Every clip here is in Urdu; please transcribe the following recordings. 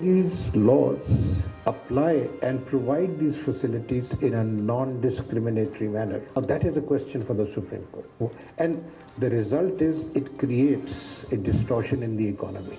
These laws apply and provide these facilities in a non-discriminatory manner. Now that is a question for the Supreme Court. And the result is it creates a distortion in the economy.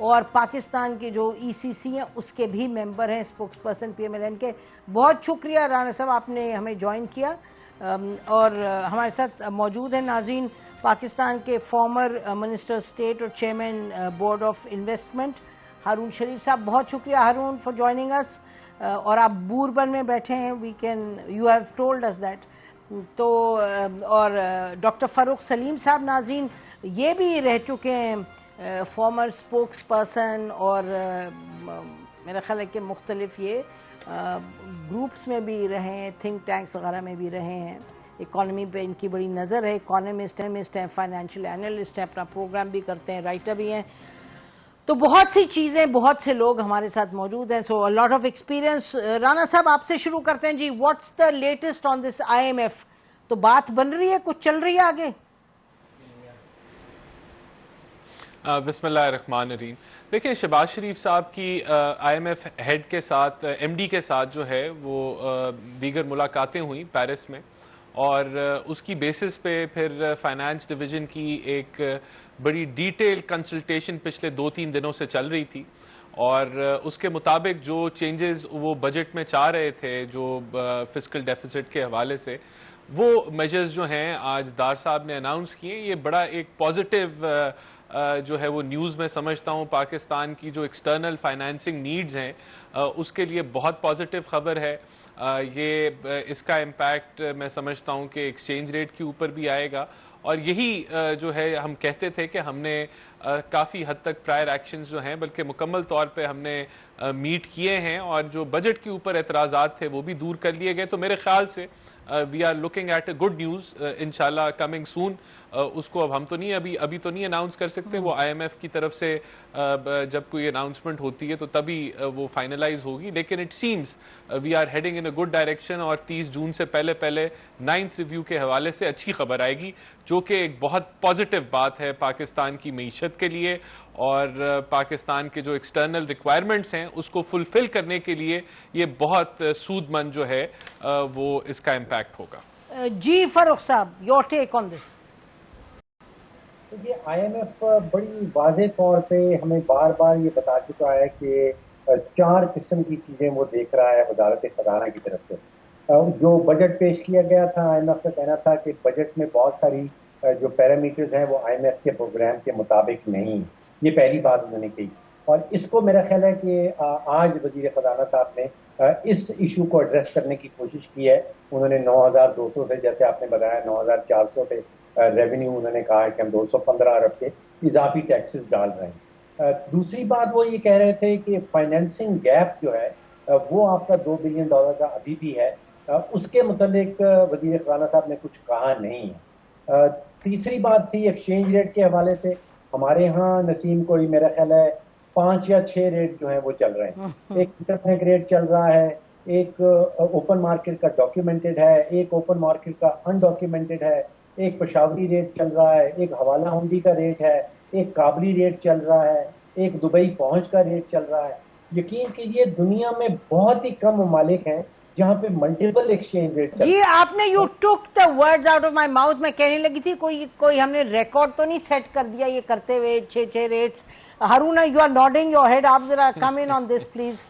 اور پاکستان کے جو ECC ہیں اس کے بھی ممبر ہیں, اسپوکس پرسن PMLN کے. بہت شکریہ رانا صاحب, آپ نے ہمیں جوائن کیا. اور ہمارے ساتھ موجود ہیں ناظرین پاکستان کے فارمر منسٹر اسٹیٹ اور chairman board of investment Haroon Sharif صاحب. بہت شکریہ ہارون فار جوائننگ اس. اور آپ بوربن میں بیٹھے ہیں, you have told us that. تو اور ڈاکٹر فاروق سلیم صاحب ناظرین یہ بھی رہ چکے ہیں فارمر اسپوکس پرسن, اور میرا خیال ہے کہ مختلف یہ گروپس میں بھی رہے ہیں, تھنک ٹینکس وغیرہ میں بھی رہے ہیں. اکانومی پہ ان کی بڑی نظر ہے, اکانومسٹ ہیں, فائنینشیل اینالسٹ ہیں, اپنا پروگرام بھی کرتے ہیں, رائٹر بھی ہیں. تو بہت سی چیزیں, بہت سے لوگ ہمارے ساتھ موجود ہیں. So lot of experience. Rana صاحب آپ سے شروع کرتے ہیں جی. What's the latest on this IMF؟ تو بات بن رہی ہے, کچھ چل رہی ہے آگے؟ بسم اللہ الرحمن الرحیم. دیکھیں شہباز شریف صاحب کی IMF ہیڈ کے ساتھ, MD کے ساتھ جو ہے وہ دیگر ملاقاتیں ہوئیں پیرس میں, اور اس کی بیسس پہ پھر فائنانس ڈویژن کی ایک بڑی ڈیٹیل کنسلٹیشن پچھلے 2-3 دنوں سے چل رہی تھی. اور اس کے مطابق جو چینجز وہ بجٹ میں چاہ رہے تھے جو فسکل ڈیفیسٹ کے حوالے سے, وہ میجرز جو ہیں آج دار صاحب نے اناؤنس کیے. یہ بڑا ایک پازیٹیو جو ہے وہ نیوز میں سمجھتا ہوں. پاکستان کی جو ایکسٹرنل فائنانسنگ نیڈز ہیں اس کے لیے بہت پازیٹیو خبر ہے. یہ اس کا امپیکٹ میں سمجھتا ہوں کہ ایکسچینج ریٹ کے اوپر بھی آئے گا. اور یہی جو ہے ہم کہتے تھے کہ ہم نے کافی حد تک پرائر ایکشنز جو ہیں بلکہ مکمل طور پہ ہم نے میٹ کیے ہیں, اور جو بجٹ کے اوپر اعتراضات تھے وہ بھی دور کر لیے گئے. تو میرے خیال سے we are looking at a good news انشاءاللہ کمنگ سون. اس کو اب ہم تو نہیں ابھی تو نہیں اناؤنس کر سکتے, وہ IMF کی طرف سے جب کوئی اناؤنسمنٹ ہوتی ہے تو تبھی وہ فائنلائز ہوگی. لیکن it seems we are heading in a good direction, اور 30 جون سے پہلے 9th ریویو کے حوالے سے اچھی خبر آئے گی, جو کہ ایک بہت پازیٹیو بات ہے پاکستان کی معیشت کے لیے, اور پاکستان کے جو ایکسٹرنل ریکوائرمنٹس ہیں اس کو فلفل کرنے کے لیے یہ بہت سود مند جو ہے وہ اس کا امپیکٹ ہوگا. جی فاروق صاحب, یور ٹیک آن دس. یہ IMF بڑی واضح طور پہ ہمیں بار بار یہ بتا چکا ہے کہ 4 قسم کی چیزیں وہ دیکھ رہا ہے وزارت خزانہ کی طرف سے. جو بجٹ پیش کیا گیا تھا, IMF کا کہنا تھا کہ بجٹ میں بہت ساری جو پیرامیٹرز ہیں وہ IMF کے پروگرام کے مطابق نہیں. یہ پہلی بات انہوں نے کہی, اور اس کو میرا خیال ہے کہ آج وزیر خزانہ صاحب نے اس ایشو کو ایڈریس کرنے کی کوشش کی ہے. انہوں نے 9,200 سے, جیسے آپ نے بتایا 9,400 پہ ریونیو انہوں نے کہا ہے کہ ہم 215 ارب کے اضافی ٹیکسز ڈال رہے ہیں. دوسری بات وہ یہ کہہ رہے تھے کہ فائنینسنگ گیپ جو ہے وہ آپ کا $2 بلین کا ابھی بھی ہے. اس کے متعلق وزیر خزانہ صاحب نے کچھ کہا نہیں ہے. تیسری بات تھی ایکسچینج ریٹ کے حوالے سے. ہمارے ہاں نسیم کوئی میرا خیال ہے 5 یا 6 ریٹ جو ہیں وہ چل رہے ہیں. ایک انٹربینک ریٹ چل رہا ہے, ایک اوپن مارکیٹ کا ڈاکیومنٹڈ ہے, ایک اوپن مارکیٹ کا انڈاکیومنٹڈ ہے, ایک پشاوری ریٹ چل رہا ہے, ایک حوالہ ہنڈی کا ریٹ ہے, ایک کابلی ریٹ چل رہا ہے, ایک دبئی پہنچ کا ریٹ چل رہا ہے. یقین کیجئے دنیا میں بہت ہی کم ممالک ہیں جہاں پہ ملٹیپل ایکسچینج ریٹ. جی آپ نے you tick the words out of my mouth. میں کہنے لگی تھی کوئی ہم نے ریکارڈ تو نہیں سیٹ کر دیا یہ کرتے ہوئے 6 rates. Haroon you are nodding your head, آپ ذرا come in on this please.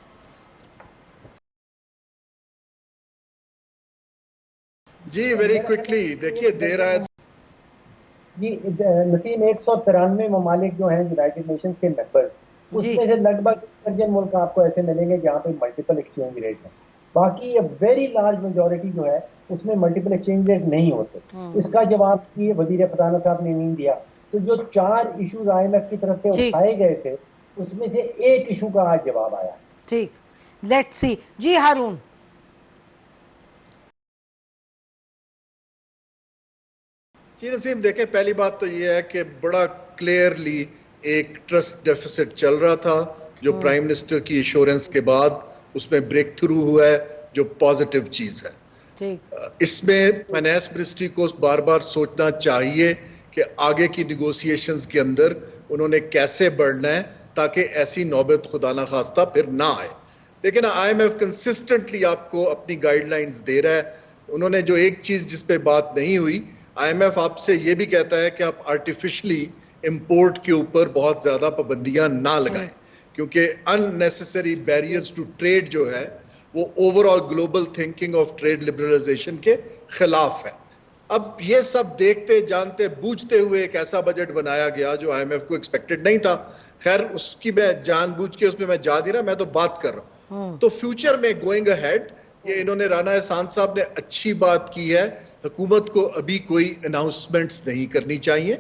جی ویری کوئکلی دیکھیے دے رہا ہے جی نسیم 193 ممالک جو ہیں یونائٹڈ نیشنز کے ممبر, اس میں سے لگ بھگ درجن ملک آپ کو ایسے ملیں گے جہاں پہ ملٹیپل ایکسچینج ریٹ ہیں. باقی ویری لارج میجورٹی جو ہے اس میں ملٹیپل ایکسچینج ریٹ نہیں ہوتے. اس کا جواب یہ وزیر خزانہ صاحب نے نہیں دیا. تو جو 4 ایشوز IMF کی طرف سے اٹھائے گئے تھے اس میں سے ایک ایشو کا آج جواب آیا. ٹھیک, لیٹس سی. جی ہارون. جی نسیم دیکھیں, پہلی بات تو یہ ہے کہ بڑا کلیئرلی ایک ٹرسٹ ڈیفیسٹ چل رہا تھا جو پرائم منسٹر کی ایشورنس کے بعد اس میں بریک تھرو ہوا ہے, جو پازیٹیو چیز ہے. اس میں فائنانس منسٹری کو بار بار سوچنا چاہیے کہ آگے کی نیگوسیشنز کے اندر انہوں نے کیسے بڑھنا ہے تاکہ ایسی نوبت خدا نہ خواستہ پھر نہ آئے. لیکن IMF کنسسٹنٹلی آپ کو اپنی گائیڈ لائنز دے رہا ہے. انہوں نے جو ایک چیز جس پہ بات نہیں ہوئی, IMF آپ سے یہ بھی کہتا ہے کہ آپ آرٹیفیشلی امپورٹ کے اوپر بہت زیادہ پابندیاں نہ لگائیں، کیونکہ اننیسیسری بیریئرز ٹو ٹریڈ جو ہے وہ over all global thinking of trade liberalization کے خلاف ہے۔ اب یہ سب دیکھتے جانتے بوجھتے ہوئے ایک ایسا بجٹ بنایا گیا جو آئی ایم ایف کو ایکسپیکٹڈ نہیں تھا۔ خیر اس کی میں جان بوجھ کے اس میں جا نہیں رہا، میں تو بات کر رہا ہوں۔ تو فیوچر میں گوئنگ اہیڈ یہ انہوں نے رانا احسان صاحب نے اچھی بات کی ہے، حکومت کو ابھی کوئی اناؤنسمنٹس نہیں کرنی چاہیے۔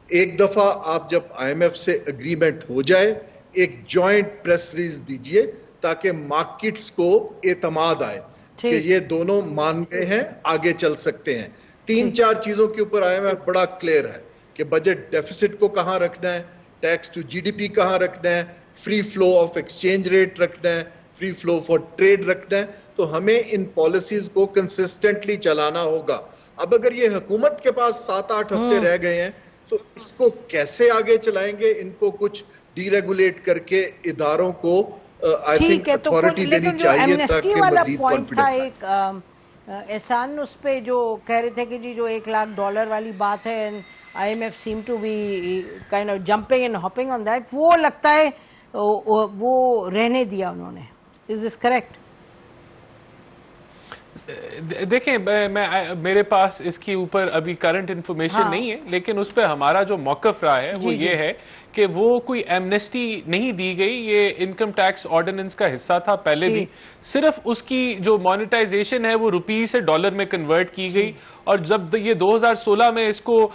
ایک دفعہ آپ جب آئی ایم ایف سے اگریمنٹ ہو جائے ایک جوائنٹ پریس ریلیز دیجئے تاکہ مارکیٹس کو اعتماد آئے کہ یہ دونوں مان گئے ہیں، آگے چل سکتے ہیں۔ 3-4 چیزوں کے اوپر آئی ایم ایف بڑا کلیئر ہے کہ بجٹ ڈیفیسٹ کو کہاں رکھنا ہے، tax to G D P کہاں رکھنا ہے، free flow of exchange rate رکھنا ہے، فری فلو فار ٹریڈ رکھنا ہے۔ تو ہمیں ان پالیسیز کو کنسسٹنٹلی چلانا ہوگا۔ اب اگر یہ حکومت کے پاس 7-8 ہفتے رہ گئے ہیں تو اس کو کیسے آگے چلائیں گے؟ ان کو کچھ ڈی ریگولیٹ کر کے اداروں کو آئی تھنک اتھارٹی دینی چاہیے تاکہ مزید کانفیڈنس آئے۔ احسان اس پہ جو کہہ رہے تھے کہ جی جو $1 لاکھ والی بات ہے، I M F seem to be kind of jumping and hopping on that, وہ لگتا ہے وہ رہنے دیا انہوں نے۔ Is this correct? دیکھیں میرے پاس اس کے اوپر ابھی کرنٹ انفارمیشن نہیں ہے، لیکن اس پہ ہمارا جو موقف رہا ہے وہ یہ ہے کہ وہ کوئی ایمنسٹی نہیں دی گئی، یہ انکم ٹیکس آرڈیننس کا حصہ تھا پہلے بھی، صرف اس کی جو مانیٹائزیشن ہے وہ روپیز سے ڈالر میں کنورٹ کی گئی، اور جب یہ 2016 میں اس کو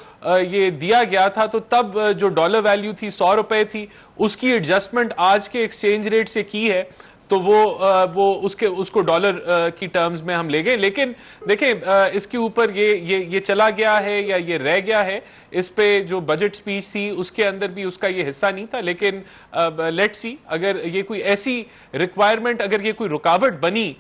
یہ دیا گیا تھا تو تب جو ڈالر ویلیو تھی 100 روپے تھی، اس کی ایڈجسٹمنٹ آج کے ایکسچینج ریٹ سے کی ہے تو وہ اس کو ڈالر کی ٹرمز میں ہم لے گئے۔ لیکن دیکھیں اس کے اوپر یہ چلا گیا ہے یا یہ رہ گیا ہے، اس پہ جو بجٹ سپیچ تھی اس کے اندر بھی اس کا یہ حصہ نہیں تھا، لیکن لیٹ سی اگر یہ کوئی ایسی ریکوائرمنٹ، اگر یہ کوئی رکاوٹ بنی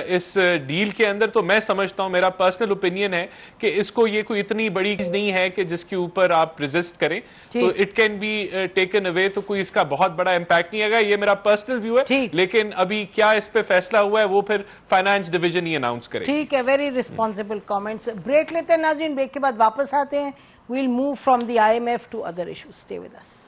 اس ڈیل کے اندر، تو میں سمجھتا ہوں، میرا پرسنل اوپینین ہے کہ اس کو یہ کوئی اتنی بڑی چیز نہیں ہے کہ جس کے اوپر آپ ریزسٹ کریں، تو it can be taken away, تو کوئی اس کا بہت بڑا امپیکٹ نہیں آئے گا۔ یہ میرا پرسنل ویو ہے، لیکن ابھی کیا اس پہ فیصلہ ہوا ہے وہ پھر فائنانس ڈویژن ہی اناؤنس کرے۔ ٹھیک ہے، ویری ریسپانسبل کامنٹس۔ بریک لیتے ہیں ناظرین، بریک کے بعد واپس آتے ہیں۔ We'll move from the IMF to other issues. Stay with us.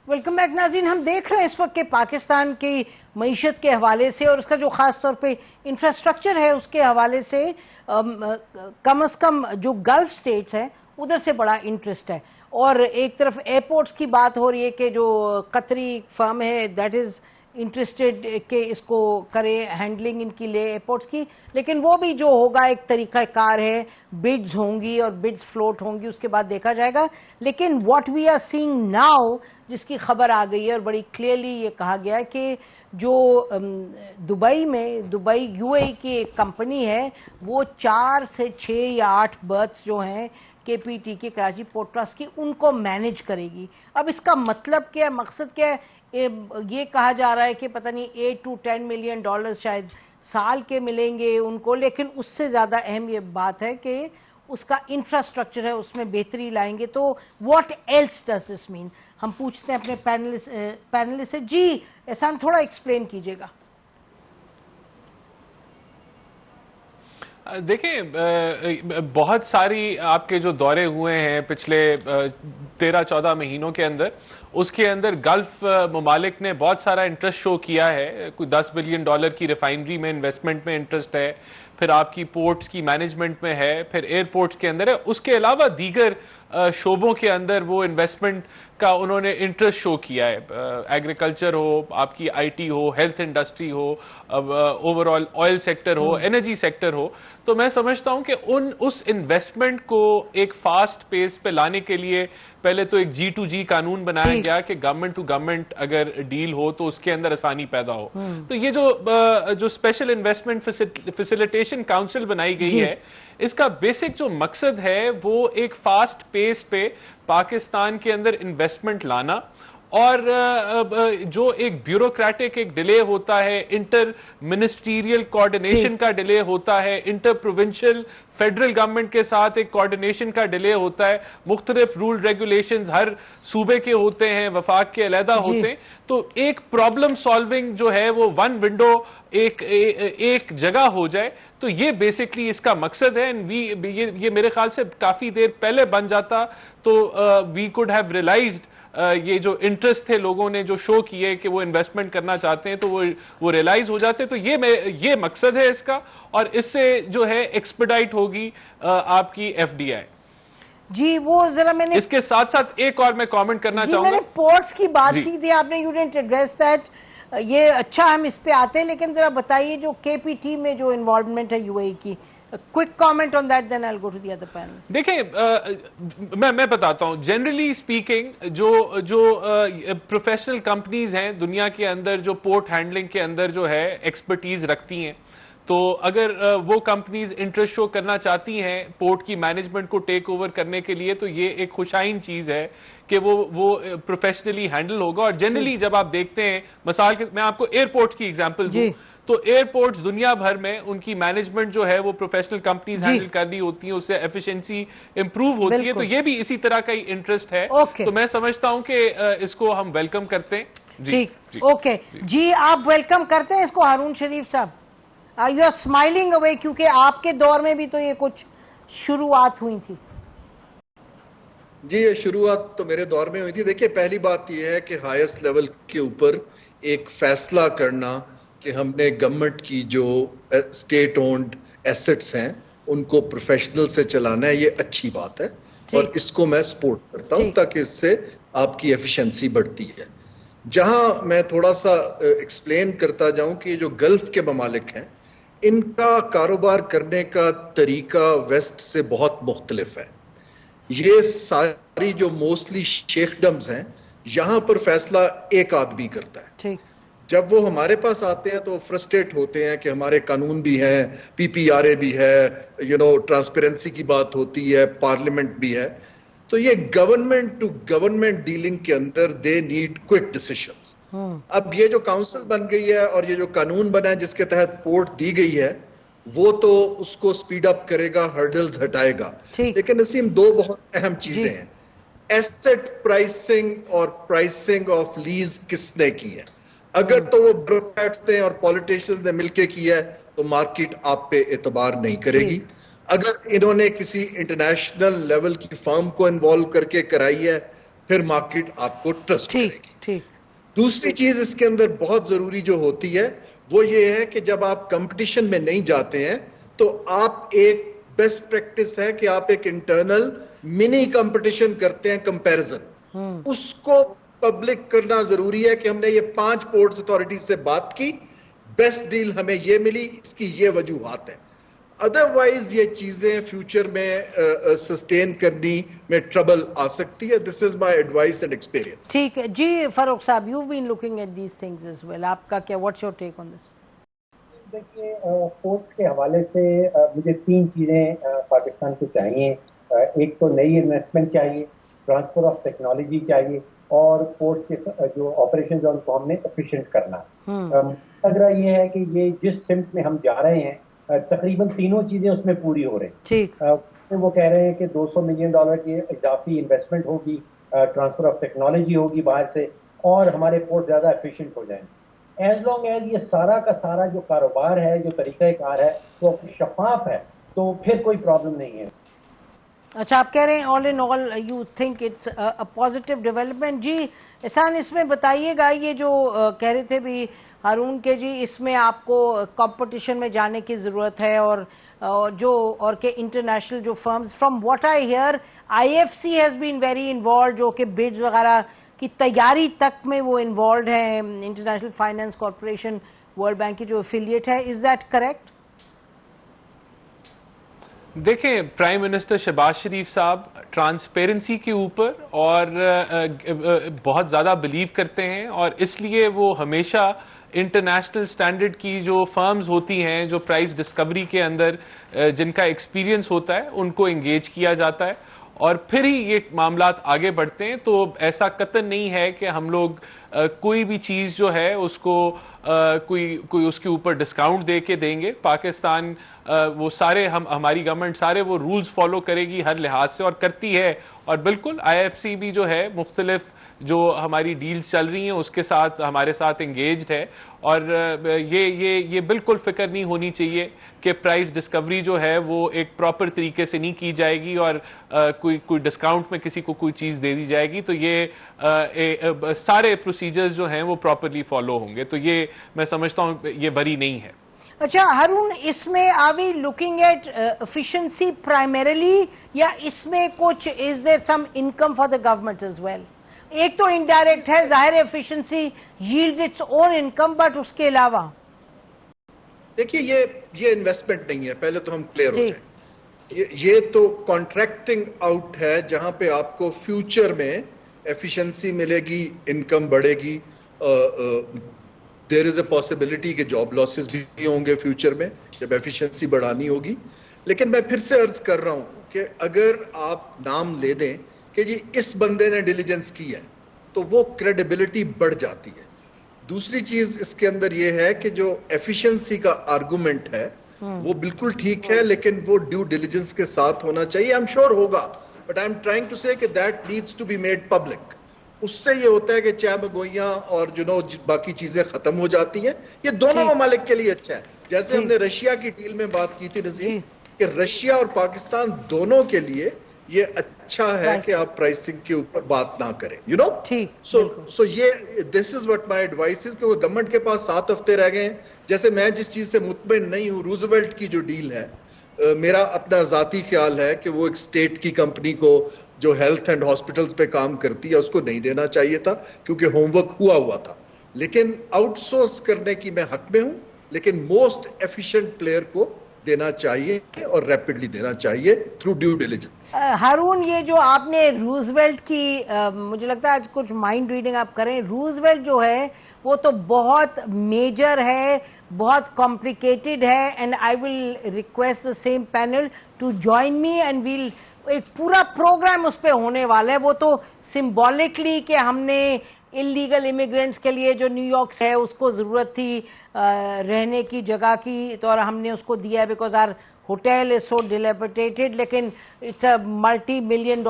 Welcome back ناظرین، ہم دیکھ رہے ہیں اس وقت کہ پاکستان کی معیشت کے حوالے سے اور اس کا جو خاص طور پہ انفراسٹرکچر ہے اس کے حوالے سے کم از کم جو گلف سٹیٹس ہیں ادھر سے بڑا انٹرسٹ ہے، اور ایک طرف ایئرپورٹس کی بات ہو رہی ہے کہ جو قطری فرم ہے دیٹ از انٹرسٹڈ کہ اس کو کرے ہینڈلنگ ان کی لے ایئرپورٹس کی، لیکن وہ بھی جو ہوگا ایک طریقہ کار ہے، بڈز ہوں گی اور بڈز فلوٹ ہوں گی، اس کے بعد دیکھا جائے گا۔ لیکن what we are saying now, جس کی خبر آ گئی ہے اور بڑی کلیئرلی یہ کہا گیا ہے کہ جو دبئی میں دبئی یو اے کی ایک کمپنی ہے وہ 4 سے 6 یا 8 berths جو ہیں کے پی ٹی کے کراچی پورٹ ٹرسٹ کی ان کو مینیج کرے گی۔ اب اس کا مطلب کیا ہے، مقصد کیا ہے؟ یہ کہا جا رہا ہے کہ پتہ نہیں $8 to $10 million شاید سال کے ملیں گے ان کو، لیکن اس سے زیادہ اہم یہ بات ہے کہ اس کا انفراسٹرکچر ہے اس میں بہتری لائیں گے۔ تو واٹ ایلس ڈز دس مین؟ ہم پوچھتے ہیں اپنے پینلسٹ سے۔ جی احسان، تھوڑا ایکسپلین کیجئے گا۔ دیکھیں بہت ساری آپ کے جو دورے ہوئے ہیں پچھلے 13-14 مہینوں کے اندر، اس کے اندر گلف ممالک نے بہت سارا انٹرسٹ شو کیا ہے، کوئی $10 بلین کی ریفائنری میں انویسٹمنٹ میں انٹرسٹ ہے، پھر آپ کی پورٹس کی مینجمنٹ میں ہے، پھر ایئرپورٹس کے اندر ہے، اس کے علاوہ دیگر شعبوں کے اندر وہ انویسٹمنٹ کا انہوں نے انٹرسٹ شو کیا ہے، ایگریکلچر ہو، آپ کی آئی ٹی ہو، ہیلتھ انڈسٹری ہو، اوور آل آئل سیکٹر ہو، انرجی سیکٹر ہو۔ تو میں سمجھتا ہوں کہ اس انویسٹمنٹ کو ایک فاسٹ پیس پہ لانے کے لیے پہلے تو ایک G2G قانون بنایا گیا کہ گورنمنٹ ٹو گورنمنٹ اگر ڈیل ہو تو اس کے اندر آسانی پیدا ہو. تو یہ جو اسپیشل انویسٹمنٹ فیسیلیٹیشن کاؤنسل بنائی گئی ہے, اس کا بیسک جو مقصد ہے وہ ایک فاسٹ پیس پہ پاکستان کے اندر انویسٹمنٹ لانا, اور جو ایک بیوروکریٹک ایک ڈیلے ہوتا ہے, انٹر منسٹریل کوارڈینیشن کا ڈیلے ہوتا ہے, انٹر پروونشل فیڈرل گورنمنٹ کے ساتھ ایک کوارڈینیشن کا ڈیلے ہوتا ہے, مختلف رول ریگولیشنز ہر صوبے کے ہوتے ہیں, وفاق کے علیحدہ ہوتے ہیں, تو ایک پرابلم سالونگ جو ہے وہ ون ونڈو ایک جگہ ہو جائے. تو یہ بیسکلی اس کا مقصد ہے. یہ میرے خیال سے کافی دیر پہلے بن جاتا تو وی کوڈ ہیو ریئلائزڈ یہ جو انٹرسٹ تھے لوگوں نے جو شو کیے کہ وہ انویسٹمنٹ کرنا چاہتے ہیں تو وہ ریئلائز ہو جاتے. تو یہ مقصد ہے اس کا, اور اس سے جو ہے ایکسپیڈائٹ ہوگی آپ کی FDI. جی وہ ذرا میں نے اس کے ساتھ ساتھ ایک اور میں کامنٹ کرنا چاہوں گا. میں نے پورٹس کی بات کی تھی, آپ نے یو ڈنٹ ایڈریس دیٹ. یہ اچھا ہم اس پہ آتے ہیں, لیکن ذرا بتائیے جو KPT میں جو انوالومنٹ ہے UAE کی, quick comment on that, then I'll go to the other panels. دیکھیں میں بتاتا ہوں, جنرلی اسپیکنگ جو پروفیشنل کمپنیز ہیں دنیا کے اندر جو پورٹ ہینڈلنگ کے اندر جو ہے ایکسپرٹیز رکھتی ہیں, تو اگر وہ کمپنیز انٹرسٹ شو کرنا چاہتی ہیں پورٹ کی مینجمنٹ کو ٹیک اوور کرنے کے لیے, تو یہ ایک خوشائن چیز ہے کہ وہ پروفیشنلی ہینڈل ہوگا. اور جنرلی جب آپ دیکھتے ہیں, مثال کے میں آپ کو ایئرپورٹ کی ایگزامپل دوں, تو ایئرپورٹس دنیا بھر میں ان کی مینجمنٹ جو ہے وہ پروفیشنل کمپنیز ہینڈل کر رہی ہوتی ہیں, اس سے ایفیشنسی امپروو ہوتی ہے. تو یہ بھی اسی طرح کا ہی انٹرسٹ ہے. تو میں سمجھتا ہوں کہ اس کو ہم ویلکم کرتے ہیں. ٹھیک, اوکے جی, آپ ویلکم کرتے ہیں اس کو. ہارون شریف صاحب, یو آر اسمائلنگ اوے, کیونکہ آپ کے دور میں بھی تو یہ کچھ شروعات ہوئی تھی. جی یہ شروعات تو میرے دور میں ہوئی تھی. دیکھیے پہلی بات یہ ہے کہ ہائیسٹ لیول کے اوپر ایک فیصلہ کرنا کہ ہم نے گورنمنٹ کی جو اسٹیٹ اونڈ ایسٹس ہیں ان کو پروفیشنل سے چلانا ہے, یہ اچھی بات ہے اور اس کو میں سپورٹ کرتا ہوں تاکہ اس سے آپ کی ایفیشنسی بڑھتی ہے. جہاں میں تھوڑا سا ایکسپلین کرتا جاؤں کہ جو گلف کے ممالک ہیں ان کا کاروبار کرنے کا طریقہ ویسٹ سے بہت مختلف ہے. یہ ساری جو موسٹلی شیخڈمز ہیں یہاں پر فیصلہ ایک آدمی کرتا ہے. جب وہ ہمارے پاس آتے ہیں تو فرسٹریٹ ہوتے ہیں کہ ہمارے قانون بھی ہیں, PPRA بھی ہے, ٹرانسپیرنسی کی بات ہوتی ہے, پارلیمنٹ بھی ہے. تو یہ گورنمنٹ ٹو گورنمنٹ ڈیلنگ کے اندر دے نیڈ کوئک ڈیسیشنز. اب یہ جو کاؤنسل بن گئی ہے اور یہ جو قانون بنا ہے جس کے تحت پورٹ دی گئی ہے وہ تو اس کو سپیڈ اپ کرے گا, ہرڈلز ہٹائے گا. لیکن نسیم دو بہت اہم چیزیں ہیں. ایسٹ پرائسنگ اور پرائسنگ آف لیز کس نے کی ہے؟ اگر تو وہ بیوروکریٹس نے اور پولیٹیشنز نے مل کے کیا ہے تو مارکیٹ آپ پہ اعتبار نہیں کرے گی. اگر انہوں نے کسی انٹرنیشنل لیول کی فرم کو انوالو کر کے کرائی ہے پھر مارکیٹ آپ کو ٹرسٹ کرے گی. دوسری چیز اس کے اندر بہت ضروری جو ہوتی ہے وہ یہ ہے کہ جب آپ کمپٹیشن میں نہیں جاتے ہیں تو آپ ایک بیسٹ پریکٹس ہے کہ آپ ایک انٹرنل منی کمپٹیشن کرتے ہیں, کمپیریزن. اس کو پبلک کرنا ضروری ہے کہ ہم نے یہ 5 پورٹس اتھارٹیز سے بات کی, بیسٹ ڈیل ہمیں یہ ملی, اس کی یہ وجوہات ہیں. ادروائز یہ چیزیں فیوچر میں سسٹین کرنی میں ٹربل آ سکتی ہے. This is my advice and experience. ٹھیک ہے جی. Farooq Sahab, you been looking at these things as well, آپ کا کیا, واٹس یور ٹیک آن دس؟ دیکھیے پورٹ کے حوالے سے مجھے 3 چیزیں پاکستان کو چاہیے. ایک تو نئی انویسٹمنٹ چاہیے, ٹرانسفر آف ٹیکنالوجی چاہیے, اور پورٹ کے جو آپریشنز ہیں ان کو ہم نے ایفیشینٹ کرنا. لگ رہا یہ ہے کہ یہ جس سمت میں ہم جا رہے ہیں تقریباً تینوں چیزیں اس میں پوری ہو رہی ہیں. وہ کہہ رہے ہیں کہ $200 ملین کی اضافی انویسٹمنٹ ہوگی, ٹرانسفر آف ٹیکنالوجی ہوگی باہر سے, اور ہمارے پورٹ زیادہ ایفیشینٹ ہو جائیں. ایز لانگ ایز یہ سارا کا سارا جو کاروبار ہے, جو طریقہ کار ہے وہ شفاف ہے تو پھر کوئی پرابلم نہیں ہے. اچھا, آپ کہہ رہے ہیں all in all you think it's a positive development. جی احسان, اس میں بتائیے گا, یہ جو کہہ رہے تھے بھی ہارون کے جی, اس میں آپ کو کمپٹیشن میں جانے کی ضرورت ہے, اور کہ انٹرنیشنل جو firms, from what I hear IFC has been very involved, جو کہ بڈز وغیرہ کی تیاری تک میں وہ انوالوڈ ہیں, international finance corporation world bank کی جو افیلیٹ ہے. Is that correct? دیکھیں پرائم منسٹر شہباز شریف صاحب ٹرانسپیرنسی کے اوپر اور بہت زیادہ بلیو کرتے ہیں، اور اس لیے وہ ہمیشہ انٹرنیشنل سٹینڈرڈ کی جو فرمز ہوتی ہیں جو پرائز ڈسکوری کے اندر جن کا ایکسپیرینس ہوتا ہے ان کو انگیج کیا جاتا ہے، اور پھر ہی یہ معاملات آگے بڑھتے ہیں. تو ایسا قطعاً نہیں ہے کہ ہم لوگ کوئی بھی چیز جو ہے اس کو کوئی اس کے اوپر ڈسکاؤنٹ دے کے دیں گے. پاکستان وہ سارے ہماری گورنمنٹ سارے وہ رولز فالو کرے گی ہر لحاظ سے، اور کرتی ہے. اور بالکل آئی ایف سی بھی جو ہے مختلف جو ہماری ڈیلز چل رہی ہیں اس کے ساتھ ہمارے ساتھ انگیجڈ ہے، اور یہ بالکل فکر نہیں ہونی چاہیے کہ پرائز ڈسکوری جو ہے وہ ایک پراپر طریقے سے نہیں کی جائے گی اور کوئی ڈسکاؤنٹ میں کسی کو کوئی چیز دے دی جائے گی. تو یہ سارے پروسیجرز جو ہیں وہ پراپرلی فالو ہوں گے. تو یہ میں سمجھتا ہوں یہ وری نہیں ہے. اچھا ہارون، اس میں are we looking at efficiency primarily, یا اس میں کچھ is there some income for the government as well? ایک تو انڈائریکٹ ہے، ظاہر efficiency yields its own income, but اس کے علاوہ دیکھیے یہ انویسٹمنٹ نہیں ہے، پہلے تو ہم کلیئر ہو جائیں. یہ تو کانٹریکٹنگ آؤٹ ہے جہاں پہ آپ کو فیوچر میں ایفیشنسی ملے گی، انکم بڑھے گی. دیر از اے پاسبلٹی کہ جاب لاسز بھی ہوں گے فیوچر میں جب ایفیشنسی بڑھانی ہوگی. لیکن میں پھر سے عرض کر رہا ہوں کہ اگر آپ نام لے دیں کہ جی اس بندے نے ڈیلیجنس کی ہے تو وہ کریڈیبلٹی بڑھ جاتی ہے. دوسری چیز اس کے اندر یہ ہے کہ جو ایفیشنسی کا آرگومنٹ ہے وہ بالکل ٹھیک ہے، لیکن وہ ڈیو ڈیلیجنس کے ساتھ ہونا چاہیے. I'm sure ہوگا، but I'm trying to say کہ that needs to be made public. اس سے یہ ہوتا ہے کہ چائے بگوئیاں اور باقی چیزیں ختم ہو جاتی ہیں. یہ دونوں ممالک کے لیے اچھا ہے. جیسے ہم نے رشیا کی ڈیل میں بات کی تھی نظیم، کہ رشیا اور پاکستان دونوں کے لیے یہ اچھا ہے کہ آپ پرائسنگ کے اوپر بات نہ کریں. سو یہ دس is what my advice is کہ وہ گورنمنٹ کے پاس 7 ہفتے رہ گئے ہیں. جیسے میں جس چیز سے مطمئن نہیں ہوں، روزویلٹ کی جو ڈیل ہے، میرا اپنا ذاتی خیال ہے کہ وہ ایک اسٹیٹ کی کمپنی کو جو ہیلتھ اینڈ ہاسپٹلز پہ کام کرتی ہے اس کو نہیں دینا چاہیے تھا، کیونکہ ہوم ورک ہوا تھا. لیکن آؤٹ سورس کرنے کی میں حق میں ہوں، لیکن موسٹ ایفیشینٹ پلیئر کو دینا چاہیے اور ریپڈلی دینا چاہیے تھرو ڈیو ڈیلیجنس. ہارون، یہ جو آپ نے روزویلٹ کی مجھے لگتا ہے آج کچھ مائنڈ ریڈنگ آپ کریں. روزویلٹ جو ہے وہ تو بہت میجر ہے، بہت کمپلیکیٹڈ ہے، and I will request the same panel to join me and well ایک پورا پروگرام اس پہ ہونے والا ہے. وہ تو سمبولکلی کہ ہم نے انلیگل امیگرینٹس کے لیے جو نیو یارک ہے اس کو ضرورت تھی رہنے کی جگہ کی، تو اور ہم نے اس کو دیا ہے because our hotel is so dilapidated, لیکن it's a $multi-million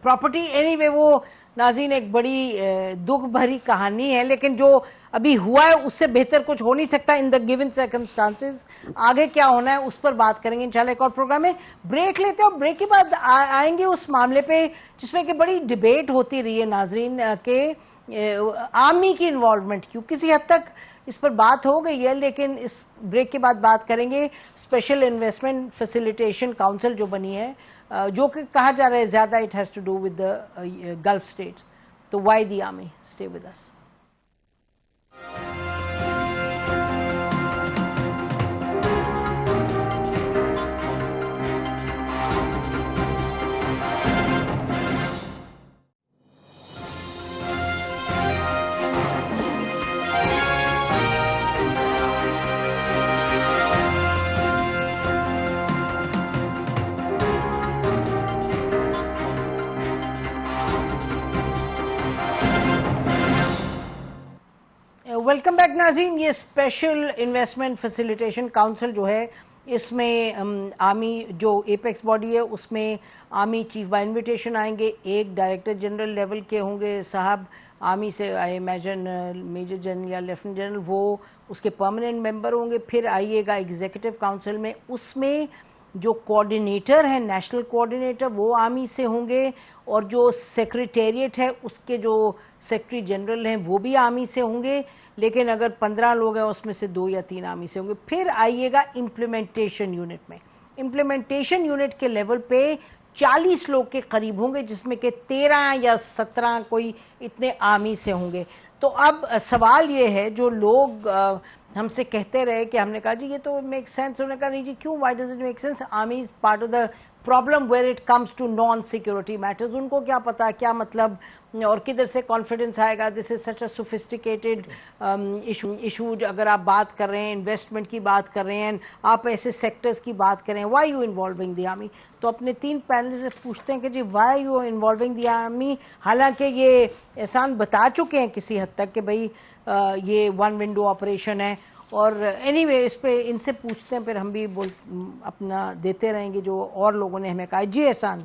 property. Anyway وہ ناظرین ایک بڑی دکھ بھری کہانی ہے، لیکن جو ابھی ہوا ہے اس سے بہتر کچھ ہو نہیں سکتا ان دا گیون سرکمسٹانسز. آگے کیا ہونا ہے اس پر بات کریں گے انشاءاللہ ایک اور پروگرام میں. بریک لیتے ہیں، اور بریک کے بعد آئیں گے اس معاملے پہ جس میں کہ بڑی ڈیبیٹ ہوتی رہی ہے ناظرین، کہ آرمی کی انوالومنٹ کیوں. کسی حد تک اس پر بات ہو گئی ہے، لیکن اس بریک کے بعد بات کریں گے اسپیشل انویسٹمنٹ فیسیلیٹیشن کاؤنسل جو بنی ہے، جو کہ کہا جا رہا ہے زیادہ it has to do with the Gulf states. تو why the army? Stay with us. Welcome back ناظرین. یہ اسپیشل انویسٹمنٹ فیسیلیٹیشن کاؤنسل جو ہے، اس میں آرمی جو ایپیکس باڈی ہے اس میں آرمی چیف بائی انویٹیشن آئیں گے. ایک ڈائریکٹر جنرل لیول کے ہوں گے صاحب آرمی سے، آئی امیجن میجر جنرل یا لیفٹنٹ جنرل، وہ اس کے پرماننٹ ممبر ہوں گے. پھر آئیے گا ایگزیکٹو کاؤنسل میں، اس میں جو کوآرڈینیٹر ہیں نیشنل کوآرڈینیٹر وہ آرمی سے ہوں گے، اور جو سیکریٹریٹ ہے اس کے جو سیکرٹری جنرل ہیں وہ بھی آرمی سے ہوں گے. لیکن اگر 15 لوگ ہیں اس میں سے 2 یا 3 آرمی سے ہوں گے. پھر آئیے گا امپلیمنٹیشن یونٹ میں. امپلیمنٹیشن یونٹ کے لیول پہ 40 لوگ کے قریب ہوں گے، جس میں کہ 13 یا 17 کوئی اتنے آرمی سے ہوں گے. تو اب سوال یہ ہے جو لوگ ہم سے کہتے رہے کہ ہم نے کہا جی یہ تو میک سینس, انہوں نے کہا نہیں جی کیوں, why does it make sense, army is part of the problem where it comes to non security matters. ان کو کیا پتا کیا مطلب اور کدھر سے کانفیڈنس آئے گا. دس از سچ اے سوفسٹیکیٹڈ ایشو. اگر آپ بات کر رہے ہیں انویسٹمنٹ کی بات کر رہے ہیں, آپ ایسے سیکٹرز کی بات کریں, why you involving the army, تو اپنے 3 پینل سے پوچھتے ہیں کہ جی why you involving the army, حالانکہ یہ احسان بتا چکے ہیں کسی حد تک کہ بھئی یہ ون ونڈو آپریشن ہے. اور اینی وے اس پہ ان سے پوچھتے ہیں, پھر ہم بھی اپنا دیتے رہیں گے جو اور لوگوں نے ہمیں کہا. جی احسان.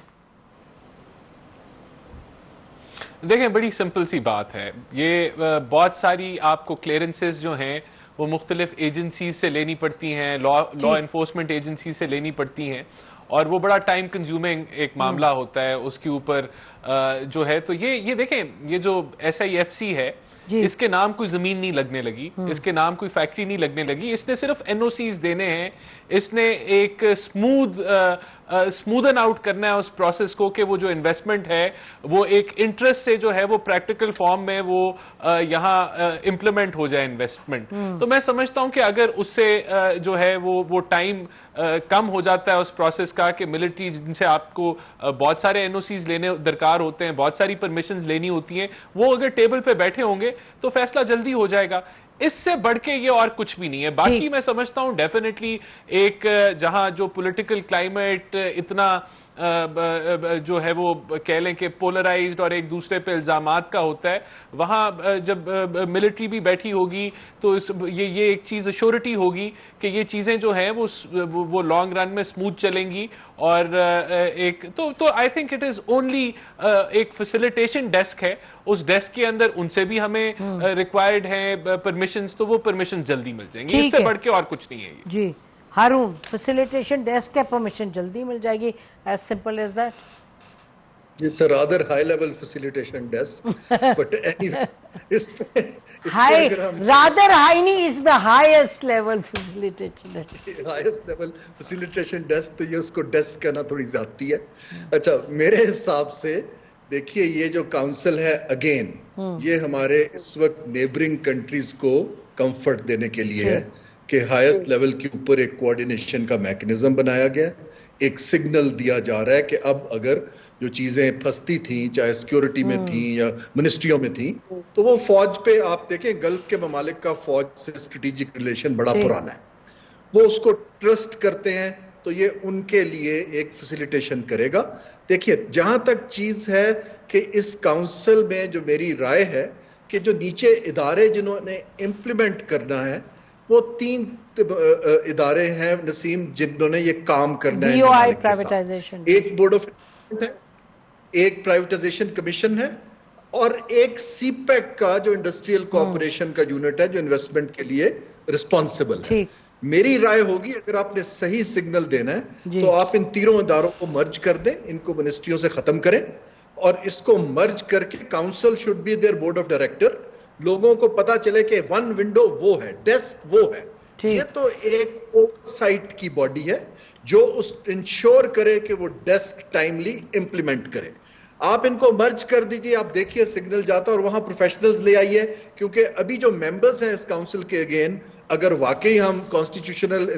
دیکھیں بڑی سمپل سی بات ہے, یہ بہت ساری آپ کو کلیئرنسز جو ہیں وہ مختلف ایجنسیز سے لینی پڑتی ہیں, لا انفورسمنٹ ایجنسی سے لینی پڑتی ہیں, اور وہ بڑا ٹائم کنزیومنگ ایک معاملہ ہوتا ہے. اس کے اوپر جو ہے تو یہ دیکھیں یہ جو SIFC ہے اس کے نام کوئی زمین نہیں لگنے لگی, اس کے نام کوئی فیکٹری نہیں لگنے لگی, اس نے صرف NOCs دینے ہیں, اس نے ایک سمودن آؤٹ کرنا ہے اس پروسیس کو کہ وہ جو انویسٹمنٹ ہے وہ ایک انٹرسٹ سے جو ہے وہ پریکٹیکل فارم میں وہ یہاں امپلیمنٹ ہو جائے انویسٹمنٹ. تو میں سمجھتا ہوں کہ اگر اس سے جو ہے وہ ٹائم کم ہو جاتا ہے اس پروسیس کا, کہ ملٹری جن سے آپ کو بہت سارے NOCs لینے درکار ہوتے ہیں, بہت ساری پرمیشنز لینی ہوتی ہیں, وہ اگر ٹیبل پہ بیٹھے ہوں گے تو فیصلہ جلدی ہو جائے گا. اس سے بڑھ کے یہ اور کچھ بھی نہیں ہے. باقی میں سمجھتا ہوں ڈیفینیٹلی ایک جہاں جو پولیٹیکل کلائمیٹ اتنا جو ہے وہ کہہ لیں کہ پولرائزڈ اور ایک دوسرے پہ الزامات کا ہوتا ہے, وہاں جب ملٹری بھی بیٹھی ہوگی تو یہ ایک چیز ایشورٹی ہوگی کہ یہ چیزیں جو ہیں وہ لانگ رن میں سموتھ چلیں گی. اور ایک تو I think it is only ایک فیسیلیٹیشن ڈیسک ہے, اس ڈیسک کے اندر ان سے بھی ہمیں ریکوائرڈ ہیں پرمیشنز, تو وہ پرمیشن جلدی مل جائیں گی. اس سے بڑھ کے اور کچھ نہیں ہے. جی ہارون, فیسیلیٹیشن ڈیسک کے پرمیشن جلدی مل جائے گی, as simple as that. It's a rather high level facilitation desk, but anyway, rather high نہیں, it's the highest level facilitation desk. highest level facilitation desk, تو یہ اس کو ڈیسک کہنا تھوڑی زیادتی ہے. اچھا میرے حساب سے دیکھیے یہ جو کاؤنسل ہے اگین یہ ہمارے اس وقت نیبرنگ کنٹریز کو کمفرٹ دینے کے لیے ہے کہ ہائیسٹ لیول کے اوپر ایک کوآرڈینیشن کا میکنزم بنایا گیا, ایک سگنل دیا جا رہا ہے کہ اب اگر جو چیزیں پھنستی تھیں چاہے سیکیورٹی میں تھیں یا منسٹریوں میں تھیں تو وہ فوج پہ, آپ دیکھیں گلف کے ممالک کا فوج سے اسٹریٹجک ریلیشن بڑا پرانا ہے, وہ اس کو ٹرسٹ کرتے ہیں, تو یہ ان کے لیے ایک فیسیلیٹیشن کرے گا. دیکھیے جہاں تک چیز ہے کہ اس کاؤنسل میں جو میری رائے ہے کہ جو نیچے ادارے جنہوں نے امپلیمنٹ کرنا ہے وہ 3 ادارے ہیں نسیم جنہوں نے یہ کام کرنا ہے. ایک بورڈ آف ہے, ایک پرائیویٹائزیشن کمیشن ہے, اور ایک سی پیک کا جو انڈسٹریل کوآپریشن کا یونٹ ہے جو انویسٹمنٹ کے لیے ریسپانسبل ہے. میری رائے ہوگی اگر آپ نے صحیح سگنل دینا ہے تو آپ ان 3 اداروں کو مرج کر دیں, ان کو منسٹریوں سے ختم کریں, اور اس کو مرج کر کے council should be there board of director. لوگوں کو پتا چلے کہ ون ونڈو وہ ہے, ڈیسک وہ ہے. یہ تو ایک اوور سائٹ کی باڈی ہے جو اس انشور کرے کہ وہ ڈیسک ٹائملی امپلیمنٹ کرے. آپ ان کو مرج کر دیجئے, آپ دیکھیے سگنل جاتا اور وہاں پروفیشنلز لے آئیے, کیونکہ ابھی جو ممبرز ہیں اس کاؤنسل کے اگین اگر واقعی ہم کانسٹیٹیوشنل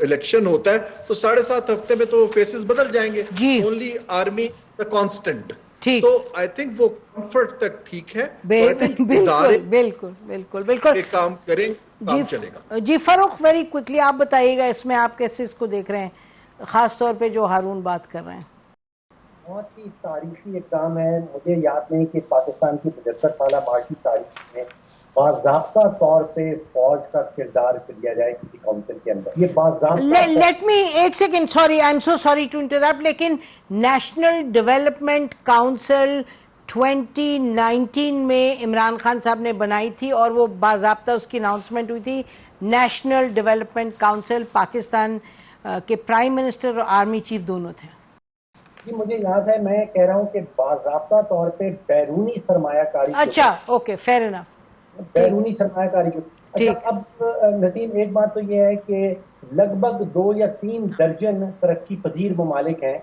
الیکشن ہوتا ہے تو 7.5 ہفتے میں تو فیسز بدل جائیں گے. Only army the constant. تو آئی تھنک وہ کمفرٹ تک ٹھیک ہے, بالکل کام کریں, کام چلے گا. جی فاروق, ویری کوئکلی آپ بتائیے گا اس میں آپ کیسے اس کو دیکھ رہے ہیں, خاص طور پہ جو ہارون بات کر رہے ہیں. بہت ہی تاریخی اقدام ہے. مجھے یاد نہیں کہ پاکستان کی 75 سالہ معاشی تاریخ میں باضابطہ طور پہ فوج کا کردار لیا جائے کسی کاؤنسل کے اندر. یہ باضابطہ لیٹ می ایک second, sorry I am so sorry to interrupt, لیکن نیشنل ڈیولپمنٹ کاؤنسل 2019 میں عمران خان صاحب نے بنائی تھی اور وہ باضابطہ اس کی اناؤنسمنٹ ہوئی تھی. نیشنل ڈیولپمنٹ کاؤنسل پاکستان کے پرائم منسٹر اور آرمی چیف دونوں تھے. جی مجھے یاد ہے, میں کہہ رہا ہوں کہ باضابطہ طور پہ بیرونی سرمایہ کاری. اچھا اوکے, فیئر انف. بیرونی سرمایہ کاری کو. اچھا اب نسیم ایک بات تو یہ ہے کہ لگ بھگ 2 یا 3 درجن ترقی پذیر ممالک ہیں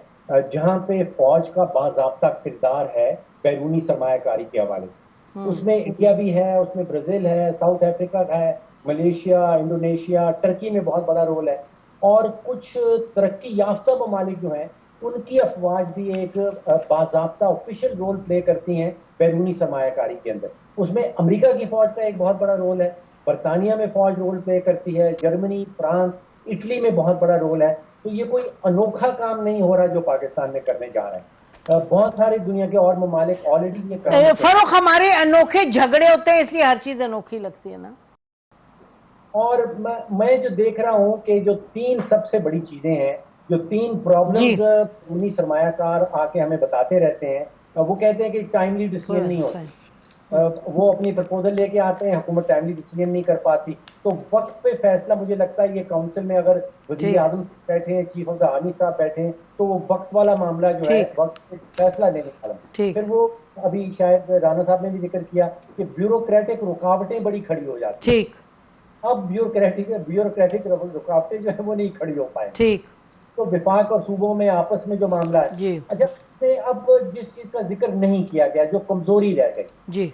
جہاں پہ فوج کا باضابطہ کردار ہے بیرونی سرمایہ کاری کے حوالے سے. اس میں انڈیا بھی ہے, اس میں برازیل ہے, ساؤتھ افریقہ ہے, ملیشیا، انڈونیشیا، ٹرکی میں بہت بڑا رول ہے، اور کچھ ترقی یافتہ ممالک جو ہیں ان کی افواج بھی ایک باضابطہ آفیشیل رول پلے کرتی ہیں بیرونی سرمایہ کاری کے اندر. اس میں امریکہ کی فوج کا ایک بہت بڑا رول ہے، برطانیہ میں فوج رول پلے کرتی ہے، جرمنی، فرانس، اٹلی میں بہت بڑا رول ہے. تو یہ کوئی انوکھا کام نہیں ہو رہا جو پاکستان میں کرنے جا رہے ہیں. بہت ساری دنیا کے اور ممالک آلریڈی یہ کام فاروق ہمارے انوکھے جھگڑے ہوتے ہیں اس لیے ہر چیز انوکھی لگتی ہے نا. اور میں جو دیکھ رہا ہوں کہ جو 3 سب سے بڑی چیزیں ہیں، جو 3 پرابلمز بیرونی سرمایہ کار آ کے ہمیں بتاتے رہتے ہیں، وہ کہتے ہیں کہ ٹائملی ڈیسیژن نہیں ہوتا. وہ اپنی پرپوزل لے کے آتے ہیں، حکومت ٹائملی ڈیسیژن نہیں کر پاتی. تو وقت پہ فیصلہ، مجھے لگتا ہے یہ کونسل میں اگر وزیر اعظم بیٹھے ہیں، چیف آف دا آرمی صاحب بیٹھے ہیں، تو وہ وقت والا معاملہ جو ہے وقت پہ فیصلہ لینے والا. پھر وہ ابھی شاید رانا صاحب نے بھی ذکر کیا کہ بیوروکریٹک رکاوٹیں بڑی کھڑی ہو جاتی ہیں. اب بیوروکریٹک رکاوٹیں جو ہیں وہ نہیں کھڑی ہو پائے. تو وفاق اور صوبوں میں آپس میں جو معاملہ ہے، اچھا اب جس چیز کا ذکر نہیں کیا گیا، جو کمزوری رہ گئی،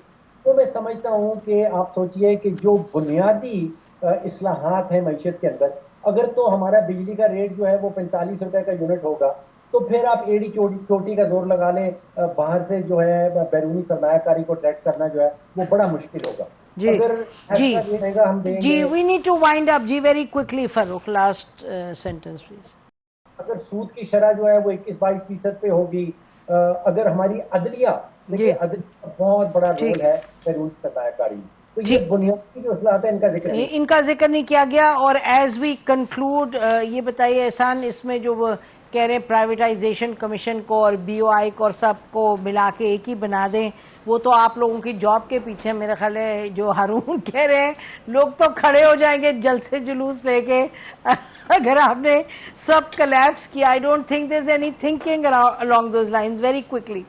تو میں سمجھتا ہوں کہ آپ سوچئے کہ جو بنیادی اصلاحات ہیں معیشت کے اندر، اگر تو ہمارا بجلی کا ریٹ جو ہے وہ 45 روپے کا یونٹ ہوگا، تو پھر آپ ایڑی چوٹی کا زور لگا لیں، باہر سے جو ہے بیرونی سرمایہ کاری کو اٹریکٹ کرنا جو ہے وہ بڑا مشکل ہوگا. جی we need to wind up. جی very quickly Farooq, last sentence please. اگر سود کی شرح جو ہے وہ 21-22% پہ ہوگی، اگر ہماری عدلیہ بہت بڑا رول ہے بیرونی سرمایہ کاری میں، تو یہ بنیادی جو اصلاحات ہیں ان کا ذکر نہیں کیا گیا. اور ایز وی کنکلوڈ یہ بتائیے احسان، اس میں جو وہ کہہ رہے ہیں پرائیویٹائزیشن کمیشن کو اور بی او آئی کو اور سب کو ملا کے ایک ہی بنا دیں، وہ تو آپ لوگوں کی جاب کے پیچھے میرا خیال ہے. جو ہارون کہہ رہے ہیں لوگ تو کھڑے ہو جائیں گے جلسے جلوس لے کے اگر آپ نے سب کلیپس کیا. I don't think there is any thinking along those lines. very quickly.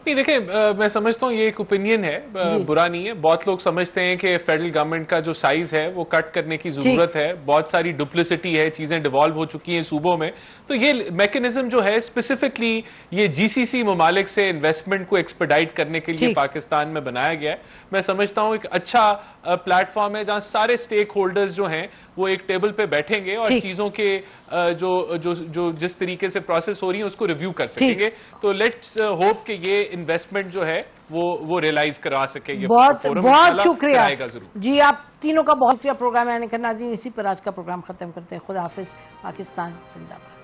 نہیں دیکھیں، میں سمجھتا ہوں یہ ایک اوپینین ہے، برا نہیں ہے. بہت لوگ سمجھتے ہیں کہ فیڈرل گورنمنٹ کا جو سائز ہے وہ کٹ کرنے کی ضرورت ہے، بہت ساری ڈپلیسٹی ہے، چیزیں ڈیوالو ہو چکی ہیں صوبوں میں. تو یہ میکنزم جو ہے اسپیسیفکلی یہ جی سی سی ممالک سے انویسٹمنٹ کو ایکسپیڈائٹ کرنے کے لیے پاکستان میں بنایا گیا ہے. میں سمجھتا ہوں ایک اچھا پلیٹ فارم ہے جہاں سارے سٹیک ہولڈرز جو ہیں وہ ایک ٹیبل پہ بیٹھیں گے اور چیزوں کے جو جس طریقے سے پروسیس ہو رہی ہیں اس کو ریویو کر سکیں گے. تو لیٹس ہوپ کہ یہ انویسٹمنٹ جو ہے وہ ریلائز کروا سکے. بہت شکریہ جی، آپ تینوں کا بہت شکریہ. پروگرام آنے کا ناظرین، اسی پر آج کا پروگرام ختم کرتے ہیں. خدا حافظ. پاکستان زندہ باد.